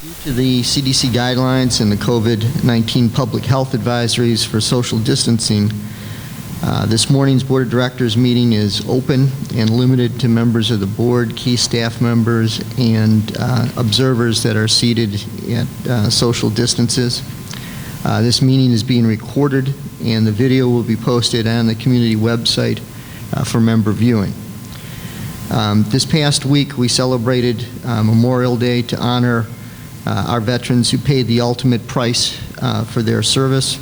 Due to the CDC guidelines and the COVID-19 public health advisories for social distancing, this morning's Board of Directors meeting is open and limited to members of the board, key staff members, and observers that are seated at social distances. This meeting is being recorded, and the video will be posted on the community website for member viewing. This past week, we celebrated Memorial Day to honor our veterans who paid the ultimate price for their service.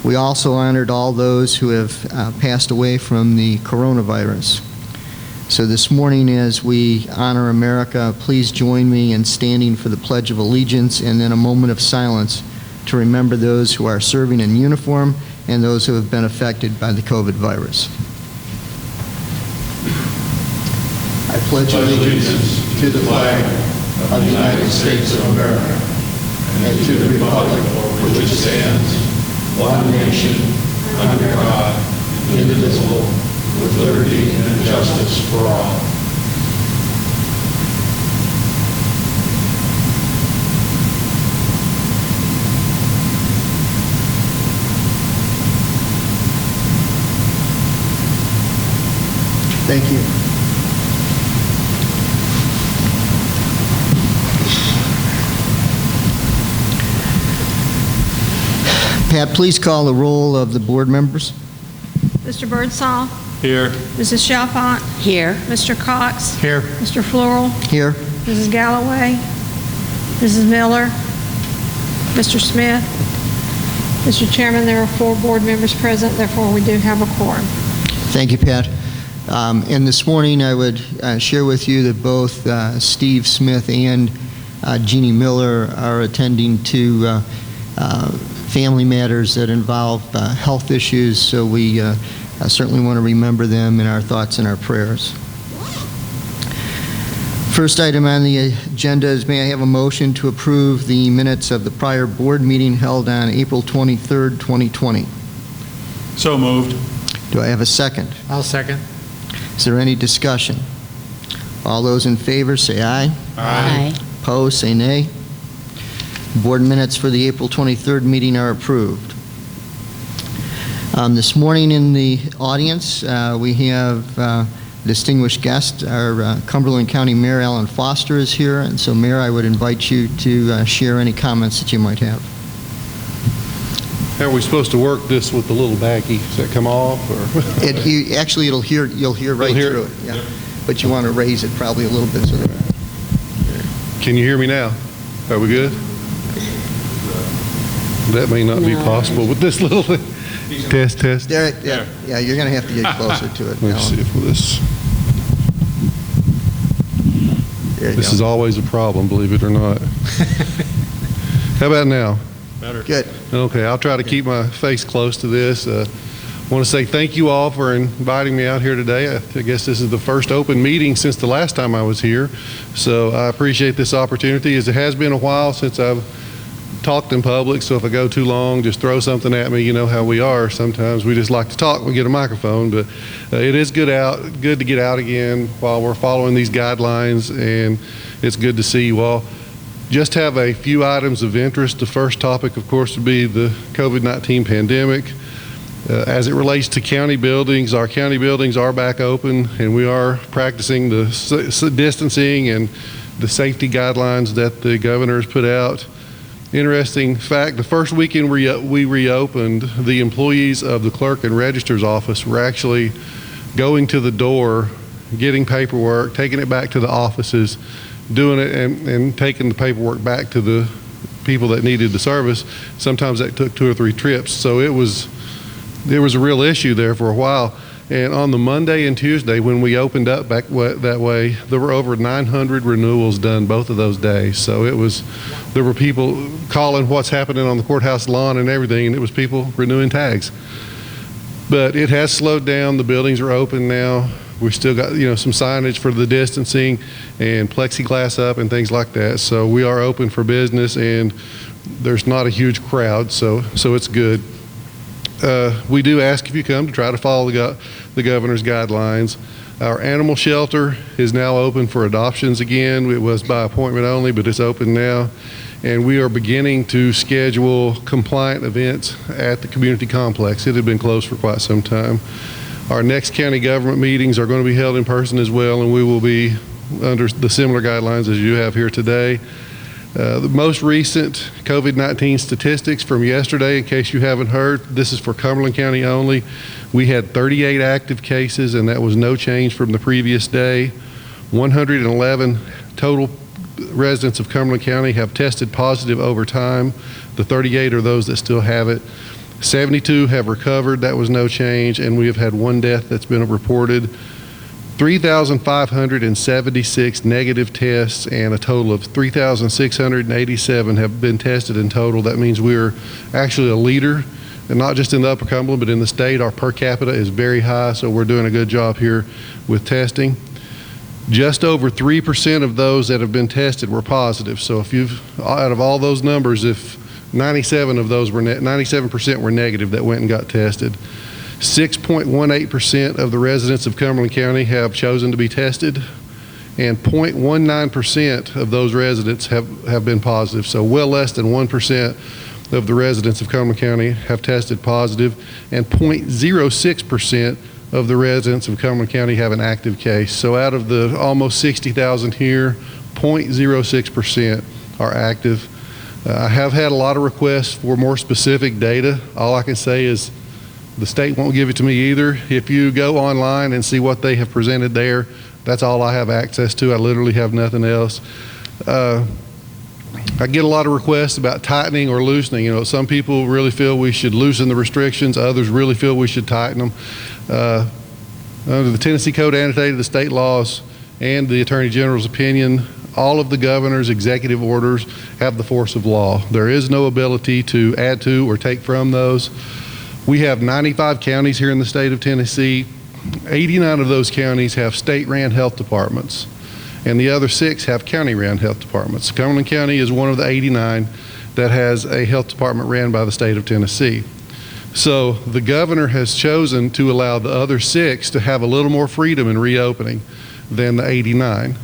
We also honored all those who have passed away from the coronavirus. So this morning, as we honor America, please join me in standing for the Pledge of Allegiance and then a moment of silence to remember those who are serving in uniform and those who have been affected by the COVID virus. I pledge allegiance to the flag of the United States of America and to the republic for which it stands, one nation, under God, indivisible, with liberty and justice for all. Thank you. Pat, please call the roll of the board members. Mr. Birdsall. Here. Mrs. Chalfant. Here. Mr. Cox. Here. Mr. Floral. Here. Mrs. Galloway. Mrs. Miller. Mr. Smith. Mr. Chairman, there are 4 board members present, therefore we do have a quorum. Thank you, Pat. And this morning I would share with you that both Steve Smith and Jeannie Miller are attending to family matters that involve health issues, so we certainly want to remember them in our thoughts and our prayers. First item on the agenda is, may I have a motion to approve the minutes of the prior board meeting held on April 23rd, 2020? So moved. Do I have a second? I'll second. Is there any discussion? All those in favor say aye. Aye. Opposed, say nay. Board minutes for the April 23rd meeting are approved. This morning in the audience, we have a distinguished guest. Our Cumberland County Mayor, Alan Foster, is here. And so, Mayor, I would invite you to share any comments that you might have. How are we supposed to work this with the little baggie? Does that come off? Or? Actually, you'll hear right through it. Yeah. But you want to raise it probably a little bit. So that... Can you hear me now? Are we good? That may not be possible with this little thing. Test. There, yeah, you're going to have to get closer to it. Let's see if this. This is always a problem, believe it or not. How about now? Better. Good. Okay, I'll try to keep my face close to this. I want to say thank you all for inviting me out here today. I guess this is the first open meeting since the last time I was here, so I appreciate this opportunity, as it has been a while since I've talked in public, so if I go too long, just throw something at me. You know how we are. Sometimes we just like to talk when we get a microphone, but it is good to get out again while we're following these guidelines, and it's good to see you all. Just have a few items of interest. The first topic, of course, would be the COVID-19 pandemic. As it relates to county buildings, our county buildings are back open, and we are practicing the distancing and the safety guidelines that the governor has put out. Interesting fact, the first weekend we reopened, the employees of the clerk and registrar's office were actually going to the door, getting paperwork, taking it back to the offices, doing it and taking the paperwork back to the people that needed the service. Sometimes that took 2 or 3 trips, so there was a real issue there for a while. And on the Monday and Tuesday, when we opened up back that way, there were over 900 renewals done both of those days. So there were people calling what's happening on the courthouse lawn and everything, and it was people renewing tags. But it has slowed down. The buildings are open now. We've still got some signage for the distancing and plexiglass up and things like that. So we are open for business, and there's not a huge crowd, so it's good. We do ask if you come to try to follow the governor's guidelines. Our animal shelter is now open for adoptions again. It was by appointment only, but it's open now. And we are beginning to schedule compliant events at the community complex. It had been closed for quite some time. Our next county government meetings are going to be held in person as well, and we will be under the similar guidelines as you have here today. The most recent COVID-19 statistics from yesterday, in case you haven't heard, this is for Cumberland County only. We had 38 active cases, and that was no change from the previous day. 111 total residents of Cumberland County have tested positive over time. The 38 are those that still have it. 72 have recovered, that was no change, and we have had one death that's been reported. 3,576 negative tests and a total of 3,687 have been tested in total. That means we're actually a leader, and not just in the Upper Cumberland, but in the state. Our per capita is very high, so we're doing a good job here with testing. Just over 3% of those that have been tested were positive. So if out of all those numbers, if 97% were negative that went and got tested. 6.18% of the residents of Cumberland County have chosen to be tested, and 0.19% of those residents have been positive. So well less than 1% of the residents of Cumberland County have tested positive, and 0.06% of the residents of Cumberland County have an active case. So out of the almost 60,000 here, 0.06% are active. I have had a lot of requests for more specific data. All I can say is the state won't give it to me either. If you go online and see what they have presented there, that's all I have access to. I literally have nothing else. I get a lot of requests about tightening or loosening. You know, some people really feel we should loosen the restrictions. Others really feel we should tighten them. Under the Tennessee Code annotated, the state laws, and the Attorney General's opinion, all of the governor's executive orders have the force of law. There is no ability to add to or take from those. We have 95 counties here in the state of Tennessee. 89 of those counties have state-ran health departments, and the other 6 have county-ran health departments. Cumberland County is one of the 89 that has a health department ran by the state of Tennessee. So the governor has chosen to allow the other 6 to have a little more freedom in reopening than the 89.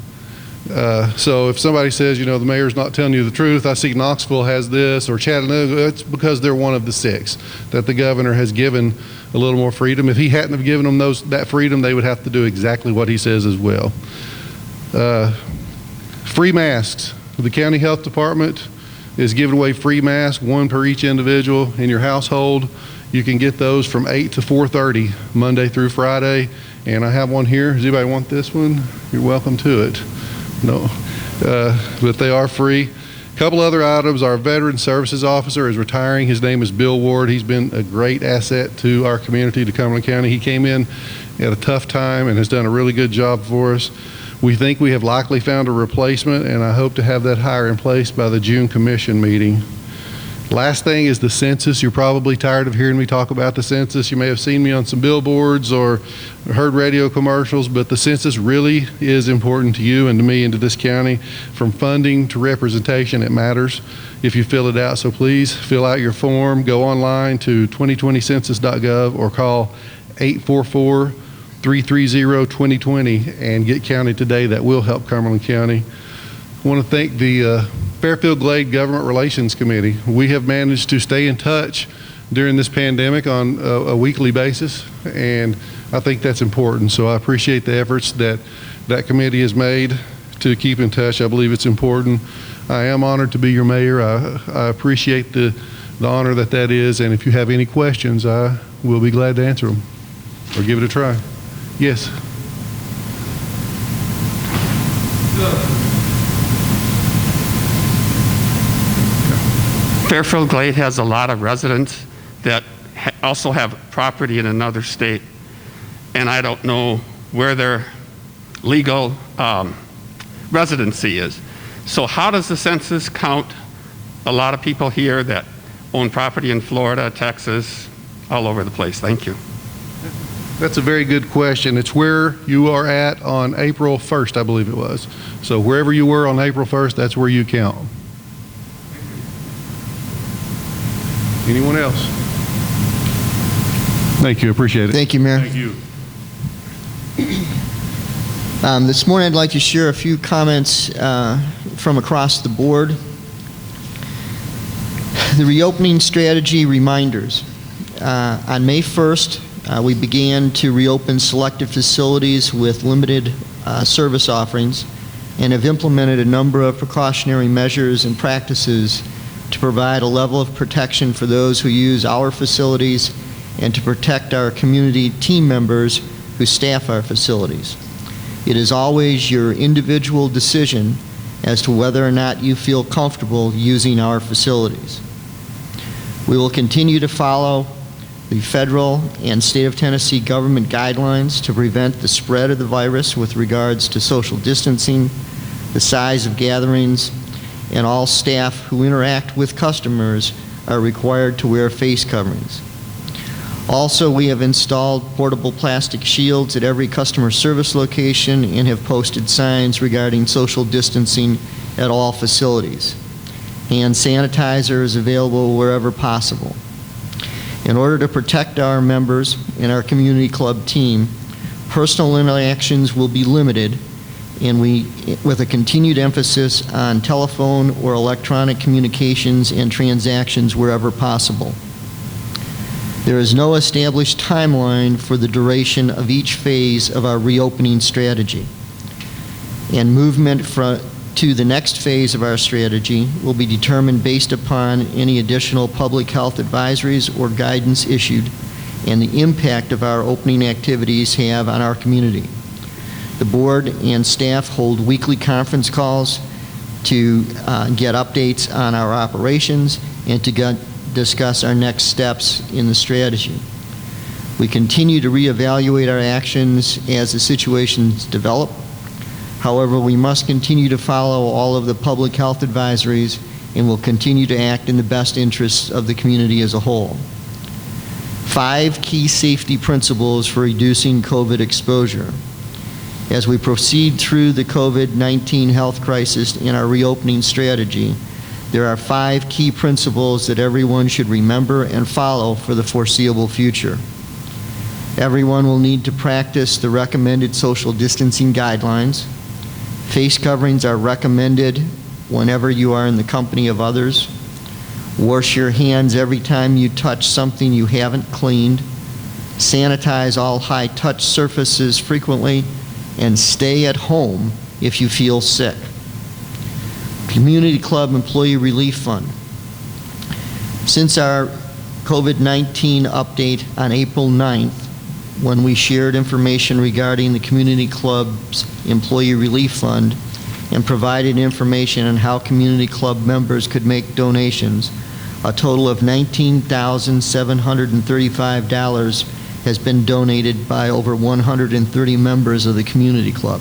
So if somebody says, you know, the mayor's not telling you the truth, I see Knoxville has this, or Chattanooga, it's because they're one of the 6 that the governor has given a little more freedom. If he hadn't have given them that freedom, they would have to do exactly what he says as well. Free masks. The county health department is giving away free masks, 1 per each individual in your household. You can get those from 8 to 4:30, Monday through Friday. And I have one here. Does anybody want this one? You're welcome to it. No, but they are free. A couple other items. Our Veteran Services Officer is retiring. His name is Bill Ward. He's been a great asset to our community, to Cumberland County. He came in at a tough time and has done a really good job for us. We think we have likely found a replacement, and I hope to have that hire in place by the June commission meeting. Last thing is the census. You're probably tired of hearing me talk about the census. You may have seen me on some billboards or heard radio commercials, but the census really is important to you and to me and to this county. From funding to representation, it matters if you fill it out. So please fill out your form, go online to 2020census.gov or call 844-330-2020 and get counted today. That will help Cumberland County. I want to thank the Fairfield Glade Government Relations Committee. We have managed to stay in touch during this pandemic on a weekly basis, and I think that's important. So I appreciate the efforts that that committee has made to keep in touch. I believe it's important. I am honored to be your mayor. I appreciate the honor that is, and if you have any questions, I will be glad to answer them or give it a try. Yes. Fairfield Glade has a lot of residents that also have property in another state, and I don't know where their legal residency is. So how does the census count a lot of people here that own property in Florida, Texas, all over the place? Thank you. That's a very good question. It's where you are at on April 1st, I believe it was. So wherever you were on April 1st, that's where you count. Anyone else? Thank you, appreciate it. Thank you, Mayor. Thank you. This morning I'd like to share a few comments from across the board. The reopening strategy reminders. On May 1st, we began to reopen selected facilities with limited service offerings and have implemented a number of precautionary measures and practices to provide a level of protection for those who use our facilities and to protect our community team members who staff our facilities. It is always your individual decision as to whether or not you feel comfortable using our facilities. We will continue to follow the federal and state of Tennessee government guidelines to prevent the spread of the virus with regards to social distancing, the size of gatherings, and all staff who interact with customers are required to wear face coverings. Also, we have installed portable plastic shields at every customer service location and have posted signs regarding social distancing at all facilities. Hand sanitizer is available wherever possible. In order to protect our members and our community club team, personal interactions will be limited, and with a continued emphasis on telephone or electronic communications and transactions wherever possible. There is no established timeline for the duration of each phase of our reopening strategy, and movement to the next phase of our strategy will be determined based upon any additional public health advisories or guidance issued and the impact of our opening activities have on our community. The board and staff hold weekly conference calls to get updates on our operations and to discuss our next steps in the strategy. We continue to reevaluate our actions as the situations develop. However, we must continue to follow all of the public health advisories and will continue to act in the best interests of the community as a whole. 5 key safety principles for reducing COVID exposure. As we proceed through the COVID-19 health crisis in our reopening strategy, there are 5 key principles that everyone should remember and follow for the foreseeable future. Everyone will need to practice the recommended social distancing guidelines. Face coverings are recommended whenever you are in the company of others. Wash your hands every time you touch something you haven't cleaned. Sanitize all high-touch surfaces frequently, and stay at home if you feel sick. Community Club Employee Relief Fund. Since our COVID-19 update on April 9th, when we shared information regarding the Community Club's Employee Relief Fund and provided information on how Community Club members could make donations, a total of $19,735 has been donated by over 130 members of the Community Club.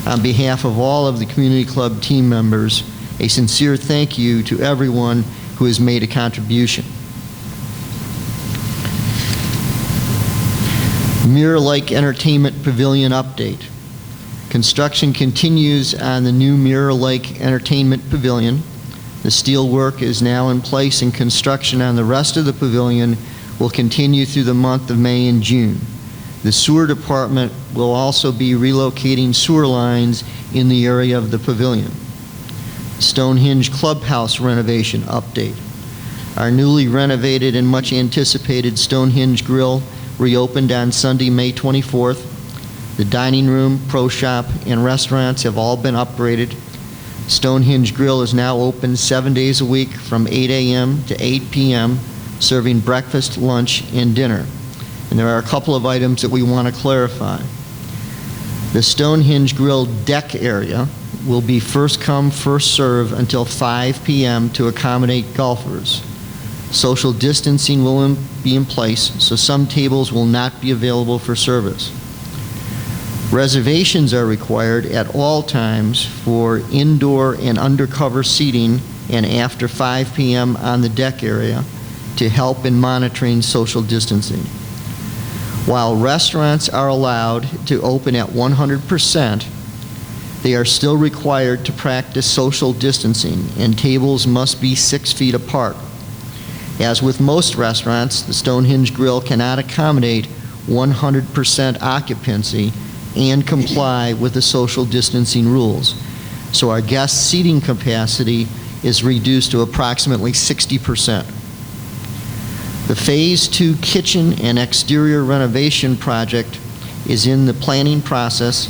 On behalf of all of the Community Club team members, a sincere thank you to everyone who has made a contribution. Mirror Lake Entertainment Pavilion update. Construction continues on the new Mirror Lake Entertainment Pavilion. The steel work is now in place, and construction on the rest of the pavilion will continue through the month of May and June. The sewer department will also be relocating sewer lines in the area of the pavilion. Stonehenge Clubhouse renovation update. Our newly renovated and much anticipated Stonehenge Grill reopened on Sunday, May 24th. The dining room, pro shop, and restaurants have all been upgraded. Stonehenge Grill is now open 7 days a week from 8 a.m. to 8 p.m., serving breakfast, lunch, and dinner. And there are a couple of items that we want to clarify. The Stonehenge Grill deck area will be first come, first serve until 5 p.m. to accommodate golfers. Social distancing will be in place, so some tables will not be available for service. Reservations are required at all times for indoor and undercover seating and after 5 p.m. on the deck area to help in monitoring social distancing. While restaurants are allowed to open at 100%, they are still required to practice social distancing, and tables must be 6 feet apart. As with most restaurants, the Stonehenge Grill cannot accommodate 100% occupancy and comply with the social distancing rules. So our guest seating capacity is reduced to approximately 60%. The Phase 2 kitchen and exterior renovation project is in the planning process,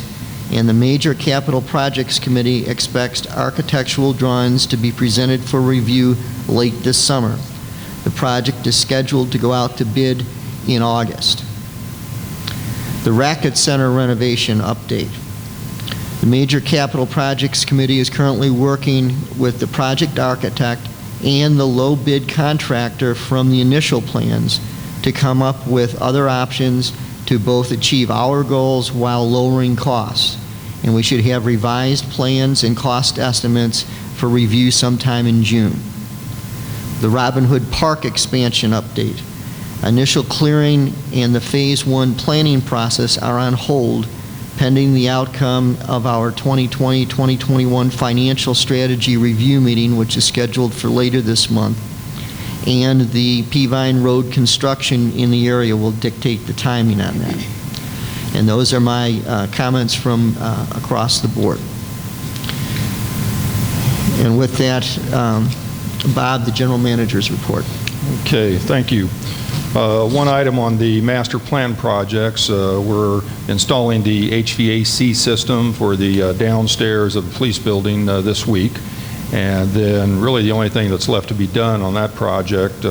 and the Major Capital Projects Committee expects architectural drawings to be presented for review late this summer. The project is scheduled to go out to bid in August. The Racket Center renovation update. The Major Capital Projects Committee is currently working with the project architect and the low bid contractor from the initial plans to come up with other options to both achieve our goals while lowering costs. And we should have revised plans and cost estimates for review sometime in June. The Robin Hood Park expansion update. Initial clearing and the Phase 1 planning process are on hold pending the outcome of our 2020-2021 financial strategy review meeting, which is scheduled for later this month. And the Peavine Road construction in the area will dictate the timing on that. And those are my comments from across the board. And with that, Bob, the General Manager's report. Okay, thank you. One item on the master plan projects, we're installing the HVAC system for the downstairs of the police building this week. And then really the only thing that's left to be done on that project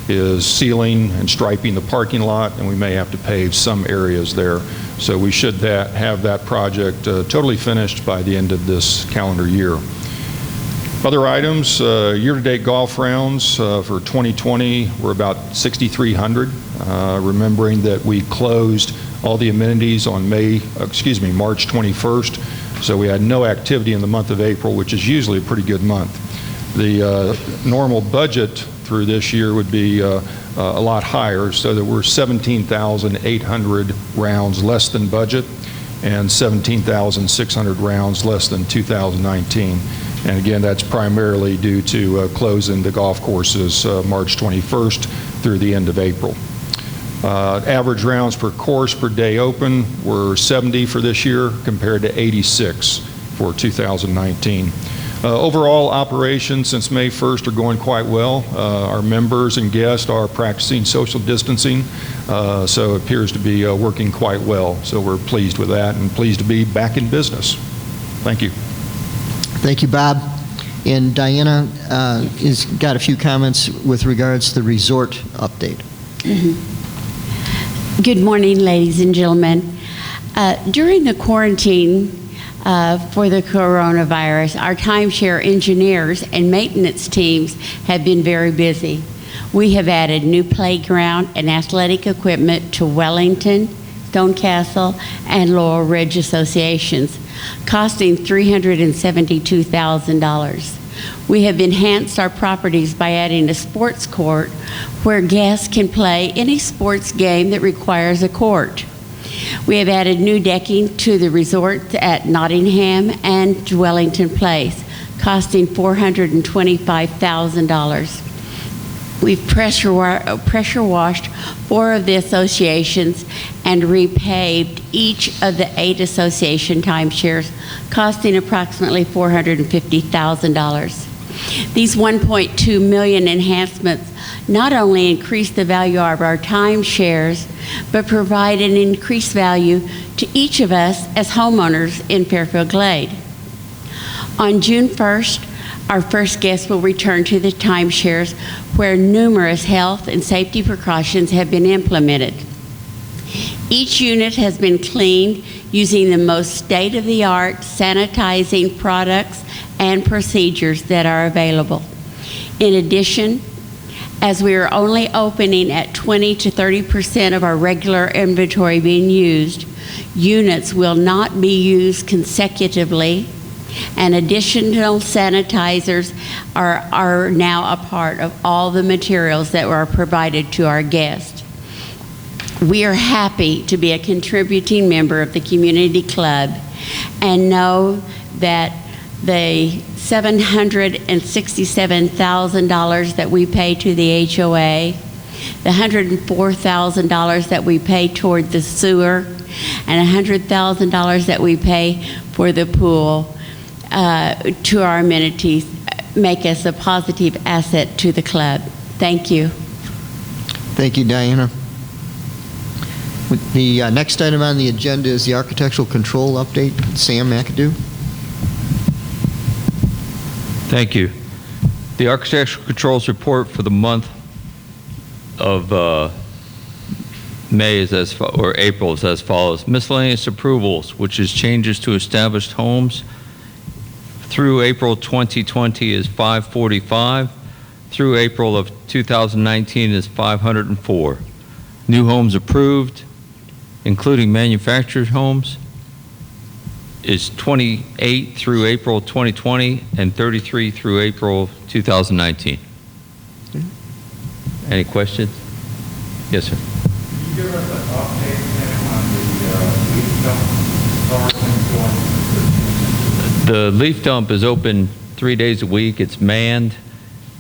is sealing and striping the parking lot, and we may have to pave some areas there. So we should have that project totally finished by the end of this calendar year. Other items, year-to-date golf rounds for 2020 were about 6,300, remembering that we closed all the amenities on March 21st, so we had no activity in the month of April, which is usually a pretty good month. The normal budget through this year would be a lot higher, so there were 17,800 rounds less than budget and 17,600 rounds less than 2019. And again, that's primarily due to closing the golf courses March 21st through the end of April. Average rounds per course per day open were 70 for this year compared to 86 for 2019. Overall operations since May 1st are going quite well. Our members and guests are practicing social distancing, so it appears to be working quite well. So we're pleased with that and pleased to be back in business. Thank you. Thank you, Bob. And Diana has got a few comments with regards to the resort update. Good morning, ladies and gentlemen. During the quarantine for the coronavirus, our timeshare engineers and maintenance teams have been very busy. We have added new playground and athletic equipment to Wellington, Stonecastle, and Laurel Ridge associations, costing $372,000. We have enhanced our properties by adding a sports court where guests can play any sports game that requires a court. We have added new decking to the resort at Nottingham and Wellington Place, costing $425,000. We've pressure washed 4 of the associations and repaved each of the 8 association timeshares, costing approximately $450,000. These $1.2 million enhancements not only increase the value of our timeshares, but provide an increased value to each of us as homeowners in Fairfield Glade. On June 1st, our first guests will return to the timeshares where numerous health and safety precautions have been implemented. Each unit has been cleaned using the most state-of-the-art sanitizing products and procedures that are available. In addition, as we are only opening at 20 to 30% of our regular inventory being used, units will not be used consecutively, and additional sanitizers are now a part of all the materials that were provided to our guests. We are happy to be a contributing member of the community club and know that the $767,000 that we pay to the HOA, the $104,000 that we pay toward the sewer, and $100,000 that we pay for the pool to our amenities make us a positive asset to the club. Thank you. Thank you, Diana. The next item on the agenda is the architectural control update. Sam McAdoo. Thank you. The architectural controls report for the month of May is or April is as follows. Miscellaneous approvals, which is changes to established homes, through April 2020 is 545. Through April of 2019 is 504. New homes approved, including manufactured homes, is 28 through April 2020 and 33 through April 2019. Any questions? Yes, sir. Can you give us an update on the leaf dump? The leaf dump is open 3 days a week. It's manned.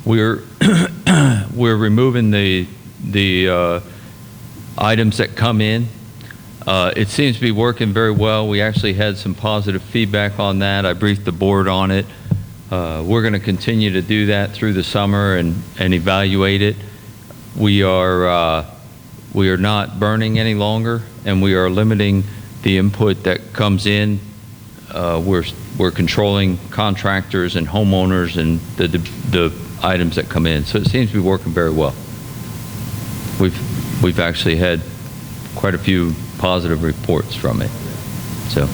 We're removing the items that come in. It seems to be working very well. We actually had some positive feedback on that. I briefed the board on it. We're going to continue to do that through the summer and evaluate it. We are not burning any longer, and we are limiting the input that comes in. We're controlling contractors and homeowners and the items that come in. So it seems to be working very well. We've actually had quite a few positive reports from it. So,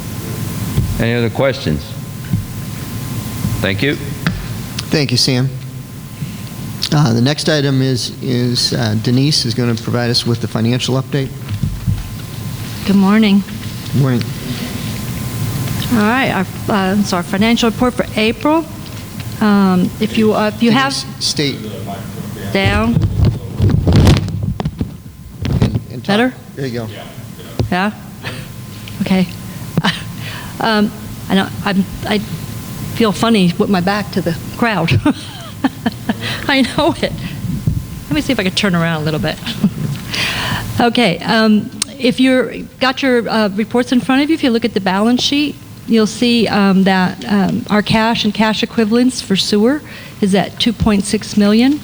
any other questions? Thank you. Thank you, Sam. The next item is Denise is going to provide us with the financial update. Good morning. Good morning. All right, so our financial report for April. If you have state down. and Better? There you go. Yeah. Okay. I feel funny with my back to the crowd. I know it. Let me see if I can turn around a little bit. Okay. If you've got your reports in front of you, if you look at the balance sheet, you'll see that our cash and cash equivalents for sewer is at $2.6 million.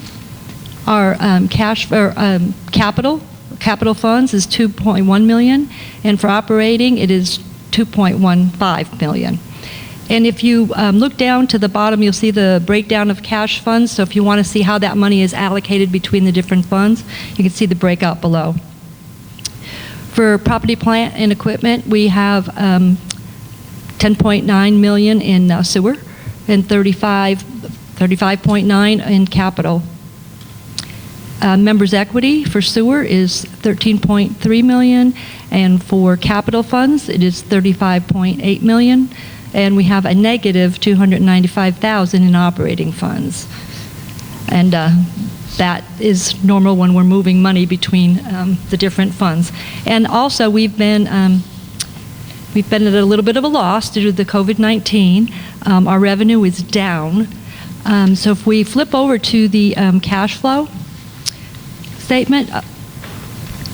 Our capital funds is $2.1 million, and for operating it is $2.15 million. And if you look down to the bottom, you'll see the breakdown of cash funds. So if you want to see how that money is allocated between the different funds, you can see the breakout below. For property, plant, and equipment, we have $10.9 million in sewer and $35.9 in capital. Members' equity for sewer is $13.3 million, and for capital funds, it is $35.8 million, and we have a negative $295,000 in operating funds. And that is normal when we're moving money between the different funds. And also, we've been at a little bit of a loss due to the COVID-19. Our revenue is down. So if we flip over to the cash flow statement,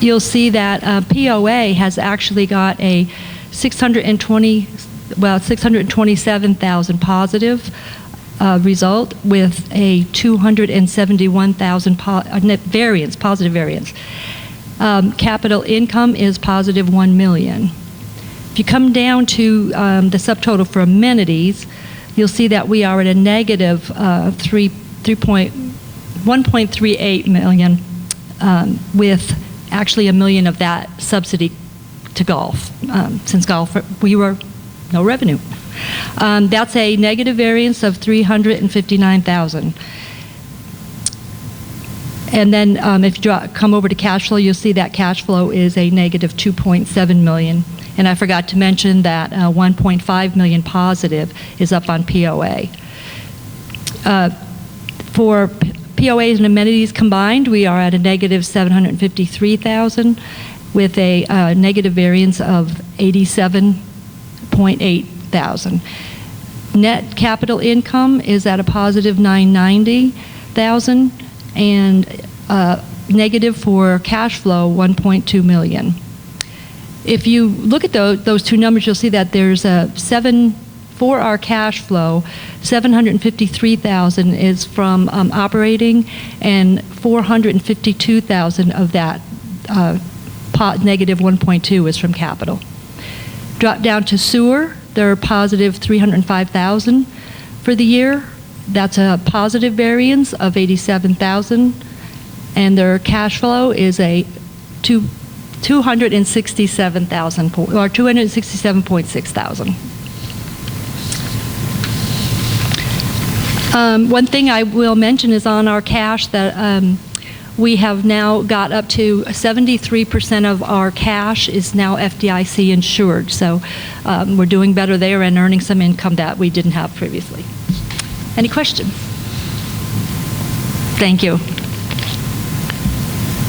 you'll see that POA has actually got a $627,000 positive result with a $271,000 net variance, positive variance. Capital income is positive $1 million. If you come down to the subtotal for amenities, you'll see that we are at a negative $1.38 million, with actually $1 million of that subsidy to golf. Since golf, we were no revenue. That's a negative variance of $359,000. And then if you come over to cash flow, you'll see that cash flow is a negative $2.7 million. And I forgot to mention that $1.5 million positive is up on POA. For POAs and amenities combined, we are at a negative $753,000 with a negative variance of $87,800. Net capital income is at a positive $990,000, and negative for cash flow $1.2 million. If you look at those two numbers, you'll see that there's for our cash flow, $753,000 is from operating, and $452,000 of that negative 1.2 is from capital. Drop down to sewer, they're positive $305,000 for the year. That's a positive variance of $87,000, and their cash flow is a $267,000 or $267.6 thousand. One thing I will mention is on our cash that we have now got up to 73% of our cash is now FDIC insured. So we're doing better there and earning some income that we didn't have previously. Any questions? Thank you.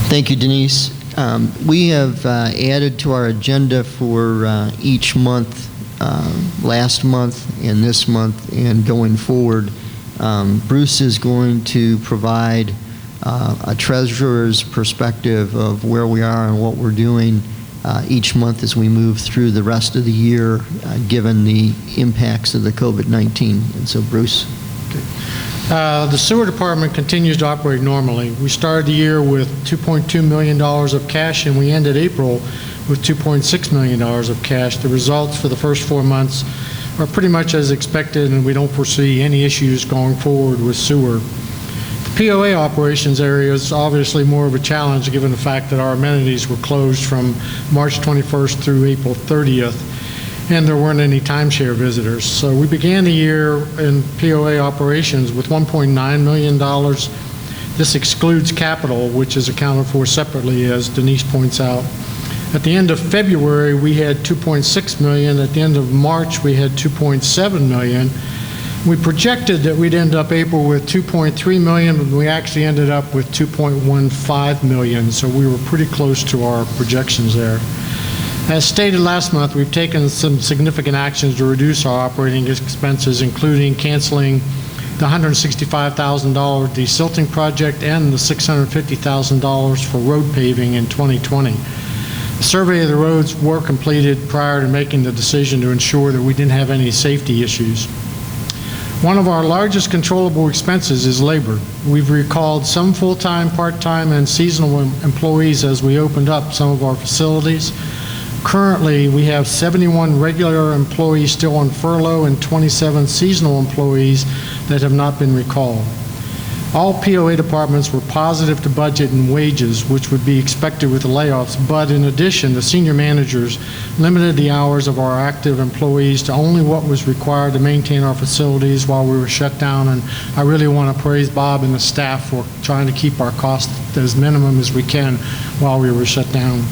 Thank you, Denise. We have added to our agenda for each month, last month and this month and going forward, Bruce is going to provide a treasurer's perspective of where we are and what we're doing each month as we move through the rest of the year, given the impacts of the COVID-19. And so, Bruce. The sewer department continues to operate normally. We started the year with $2.2 million of cash, and we ended April with $2.6 million of cash. The results for the first 4 months are pretty much as expected, and we don't foresee any issues going forward with sewer. The POA operations area is obviously more of a challenge given the fact that our amenities were closed from March 21st through April 30th, and there weren't any timeshare visitors. So we began the year in POA operations with $1.9 million. This excludes capital, which is accounted for separately, as Denise points out. At the end of February, we had $2.6 million. At the end of March, we had $2.7 million. We projected that we'd end up April with $2.3 million, but we actually ended up with $2.15 million, so we were pretty close to our projections there. As stated last month, we've taken some significant actions to reduce our operating expenses, including canceling the $165,000 desilting project and the $650,000 for road paving in 2020. The survey of the roads were completed prior to making the decision to ensure that we didn't have any safety issues. One of our largest controllable expenses is labor. We've recalled some full-time, part-time, and seasonal employees as we opened up some of our facilities. Currently, we have 71 regular employees still on furlough and 27 seasonal employees that have not been recalled. All POA departments were positive to budget in wages, which would be expected with the layoffs, but in addition, the senior managers limited the hours of our active employees to only what was required to maintain our facilities while we were shut down, and I really want to praise Bob and the staff for trying to keep our costs as minimum as we can while we were shut down.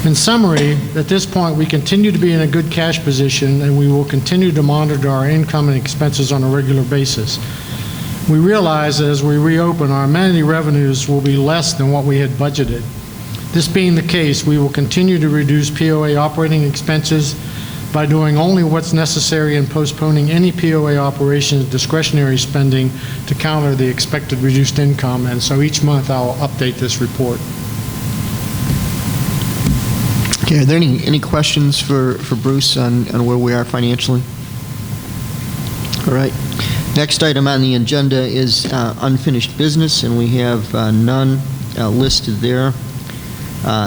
In summary, at this point, we continue to be in a good cash position, and we will continue to monitor our income and expenses on a regular basis. We realize that as we reopen, our amenity revenues will be less than what we had budgeted. This being the case, we will continue to reduce POA operating expenses by doing only what's necessary and postponing any POA operations discretionary spending to counter the expected reduced income. And so each month I'll update this report. Okay, are there any questions for Bruce on where we are financially? All right. Next item on the agenda is unfinished business, and we have none listed there.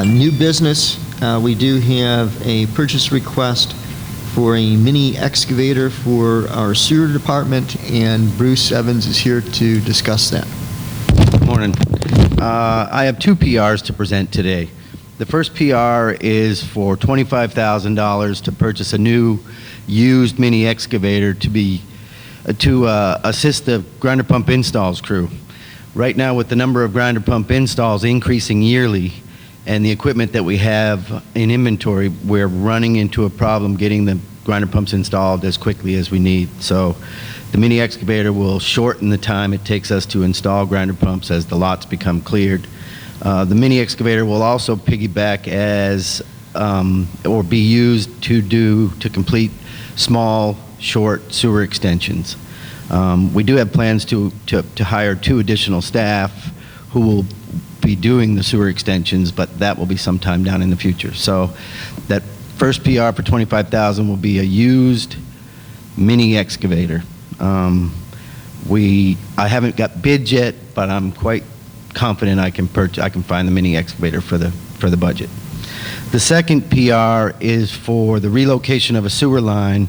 New business, we do have a purchase request for a mini excavator for our sewer department, and Bruce Evans is here to discuss that. Good morning. I have two PRs to present today. The first PR is for $25,000 to purchase a new used mini excavator to assist the grinder pump installs crew. Right now, with the number of grinder pump installs increasing yearly and the equipment that we have in inventory, we're running into a problem getting the grinder pumps installed as quickly as we need. So the mini excavator will shorten the time it takes us to install grinder pumps as the lots become cleared. The mini excavator will also piggyback as or be used to complete small, short sewer extensions. We do have plans to hire 2 additional staff who will be doing the sewer extensions, but that will be sometime down in the future. So First PR for $25,000 will be a used mini excavator. I haven't got bids yet, but I'm quite confident I can find the mini excavator for the budget. The second PR is for the relocation of a sewer line.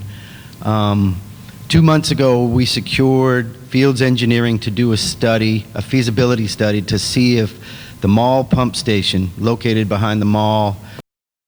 2 months ago, we secured Fields Engineering to do a feasibility study, to see if the mall pump station located behind the mall